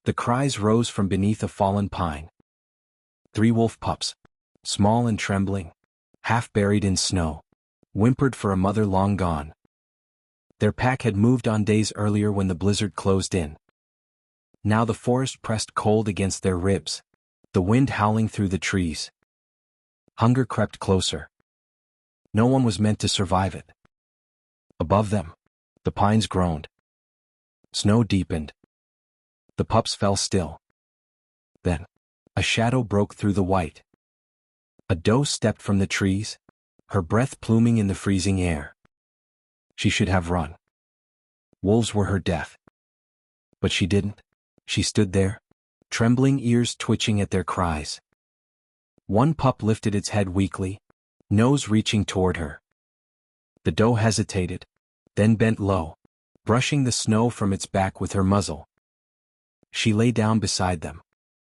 The cries rose from beneath a fallen pine. 3 wolf pups, small and trembling, half buried in snow, whimpered for a mother long gone. Their pack had moved on days earlier when the blizzard closed in. Now the forest pressed cold against their ribs, the wind howling through the trees. Hunger crept closer. No one was meant to survive it. Above them, the pines groaned. Snow deepened. The pups fell still. Then, a shadow broke through the white. A doe stepped from the trees, her breath pluming in the freezing air. She should have run. Wolves were her death. But she didn't. She stood there, trembling ears twitching at their cries. One pup lifted its head weakly, nose reaching toward her. The doe hesitated, then bent low, brushing the snow from its back with her muzzle. She lay down beside them,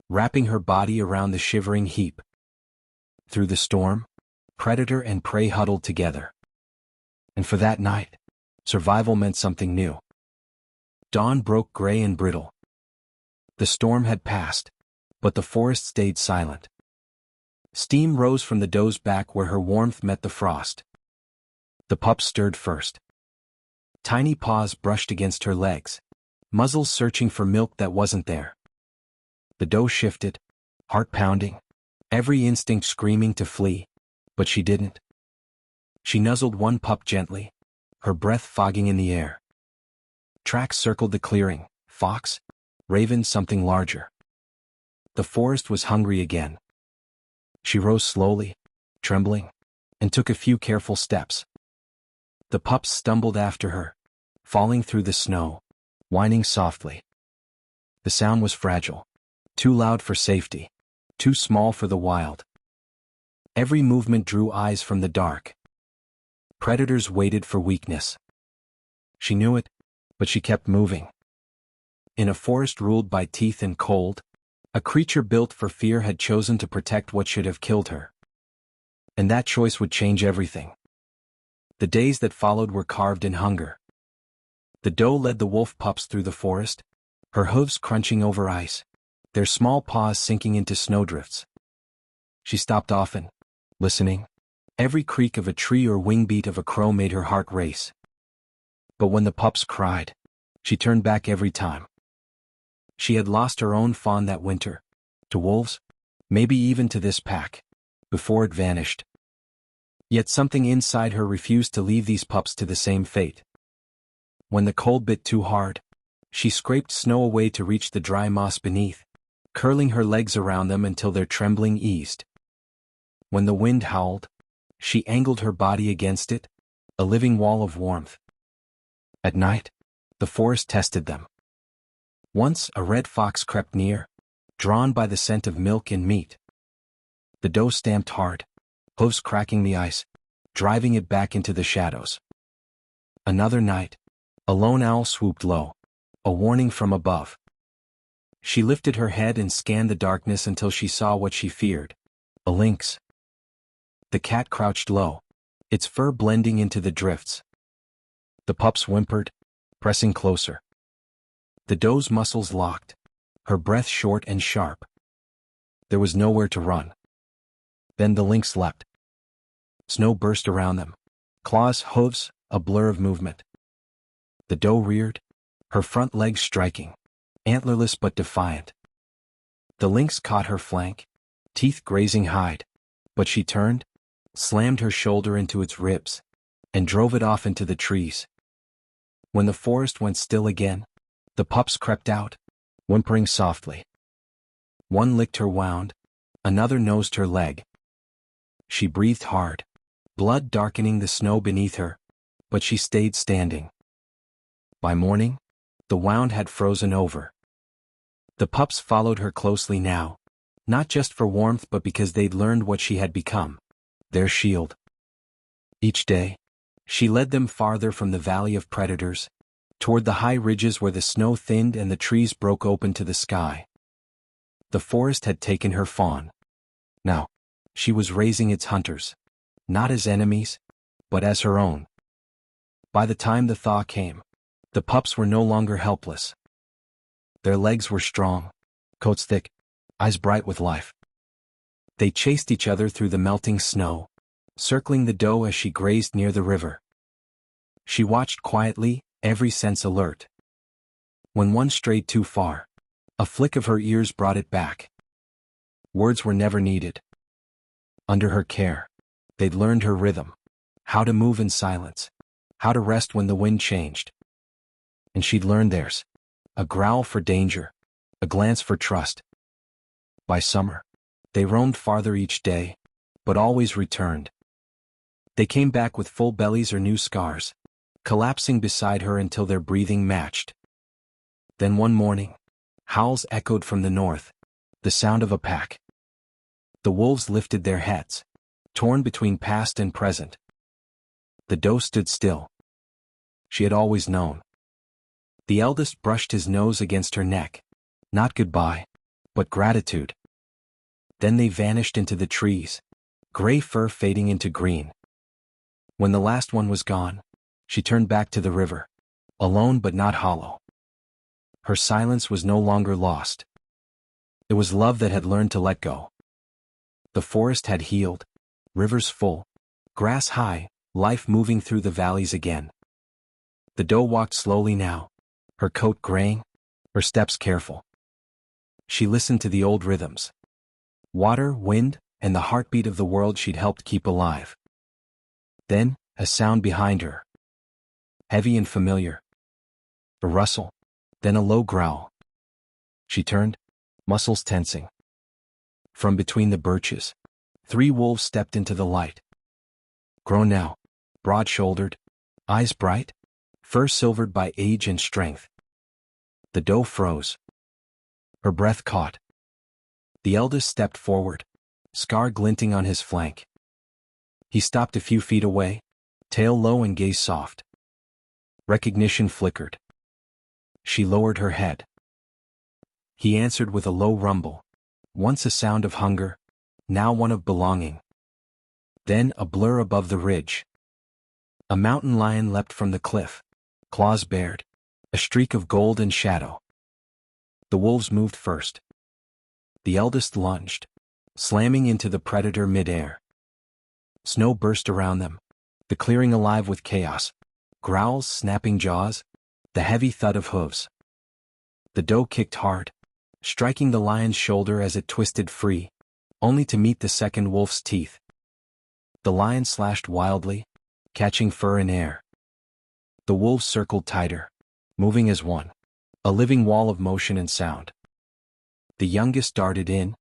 wrapping her body around the shivering heap. Through the storm, predator and prey huddled together. And for that night, survival meant something new. Dawn broke gray and brittle. The storm had passed, but the forest stayed silent. Steam rose from the doe's back where her warmth met the frost. The pup stirred first. Tiny paws brushed against her legs, muzzles searching for milk that wasn't there. The doe shifted, heart pounding, every instinct screaming to flee, but she didn't. She nuzzled one pup gently, her breath fogging in the air. Tracks circled the clearing, fox, raven, something larger. The forest was hungry again. She rose slowly, trembling, and took a few careful steps. The pups stumbled after her, falling through the snow, whining softly. The sound was fragile, too loud for safety, too small for the wild. Every movement drew eyes from the dark. Predators waited for weakness. She knew it, but she kept moving. In a forest ruled by teeth and cold, a creature built for fear had chosen to protect what should have killed her. And that choice would change everything. The days that followed were carved in hunger. The doe led the wolf pups through the forest, her hooves crunching over ice, their small paws sinking into snowdrifts. She stopped often, listening. Every creak of a tree or wing beat of a crow made her heart race. But when the pups cried, she turned back every time. She had lost her own fawn that winter, to wolves, maybe even to this pack, before it vanished. Yet something inside her refused to leave these pups to the same fate. When the cold bit too hard, she scraped snow away to reach the dry moss beneath, curling her legs around them until their trembling eased. When the wind howled, she angled her body against it, a living wall of warmth. At night, the forest tested them. Once a red fox crept near, drawn by the scent of milk and meat. The doe stamped hard, hooves cracking the ice, driving it back into the shadows. Another night, a lone owl swooped low, a warning from above. She lifted her head and scanned the darkness until she saw what she feared, a lynx. The cat crouched low, its fur blending into the drifts. The pups whimpered, pressing closer. The doe's muscles locked, her breath short and sharp. There was nowhere to run. Then the lynx leapt. Snow burst around them, claws, hooves, a blur of movement. The doe reared, her front legs striking, antlerless but defiant. The lynx caught her flank, teeth grazing hide, but she turned, slammed her shoulder into its ribs, and drove it off into the trees. When the forest went still again, the pups crept out, whimpering softly. One licked her wound, another nosed her leg. She breathed hard, blood darkening the snow beneath her, but she stayed standing. By morning, the wound had frozen over. The pups followed her closely now, not just for warmth but because they'd learned what she had become, their shield. Each day, she led them farther from the valley of predators, toward the high ridges where the snow thinned and the trees broke open to the sky. The forest had taken her fawn. Now, she was raising its hunters, not as enemies, but as her own. By the time the thaw came, the pups were no longer helpless. Their legs were strong, coats thick, eyes bright with life. They chased each other through the melting snow, circling the doe as she grazed near the river. She watched quietly, every sense alert. When one strayed too far, a flick of her ears brought it back. Words were never needed. Under her care, they'd learned her rhythm, how to move in silence, how to rest when the wind changed. And she'd learned theirs, a growl for danger, a glance for trust. By summer, they roamed farther each day, but always returned. They came back with full bellies or new scars, collapsing beside her until their breathing matched. Then one morning, howls echoed from the north, the sound of a pack. The wolves lifted their heads, torn between past and present. The doe stood still. She had always known. The eldest brushed his nose against her neck, not goodbye, but gratitude. Then they vanished into the trees, gray fur fading into green. When the last one was gone, she turned back to the river, alone but not hollow. Her silence was no longer lost. It was love that had learned to let go. The forest had healed, rivers full, grass high, life moving through the valleys again. The doe walked slowly now, her coat graying, her steps careful. She listened to the old rhythms. Water, wind, and the heartbeat of the world she'd helped keep alive. Then, a sound behind her. Heavy and familiar. A rustle, then a low growl. She turned, muscles tensing. From between the birches, 3 wolves stepped into the light. Grown now, broad-shouldered, eyes bright, fur silvered by age and strength. The doe froze. Her breath caught. The eldest stepped forward, scar glinting on his flank. He stopped a few feet away, tail low and gaze soft. Recognition flickered. She lowered her head. He answered with a low rumble, once a sound of hunger, now one of belonging. Then a blur above the ridge. A mountain lion leapt from the cliff, claws bared, a streak of gold and shadow. The wolves moved first. The eldest lunged, slamming into the predator mid-air. Snow burst around them, the clearing alive with chaos, growls, snapping jaws, the heavy thud of hooves. The doe kicked hard, striking the lion's shoulder as it twisted free, only to meet the second wolf's teeth. The lion slashed wildly, catching fur in air. The wolves circled tighter, moving as one, a living wall of motion and sound. The youngest darted in,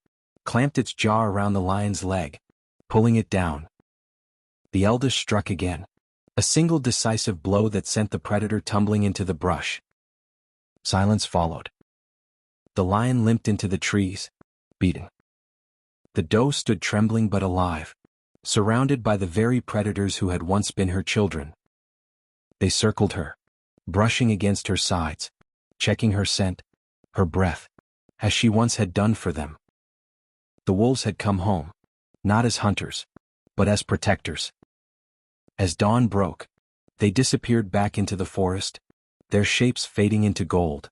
clamped its jaw around the lion's leg, pulling it down. The eldest struck again, a single decisive blow that sent the predator tumbling into the brush. Silence followed. The lion limped into the trees, beaten. The doe stood trembling but alive, surrounded by the very predators who had once been her children. They circled her, brushing against her sides, checking her scent, her breath, as she once had done for them. The wolves had come home, not as hunters, but as protectors. As dawn broke, they disappeared back into the forest, their shapes fading into gold.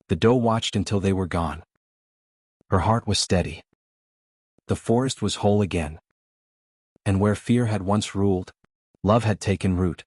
The doe watched until they were gone. Her heart was steady. The forest was whole again. And where fear had once ruled, love had taken root.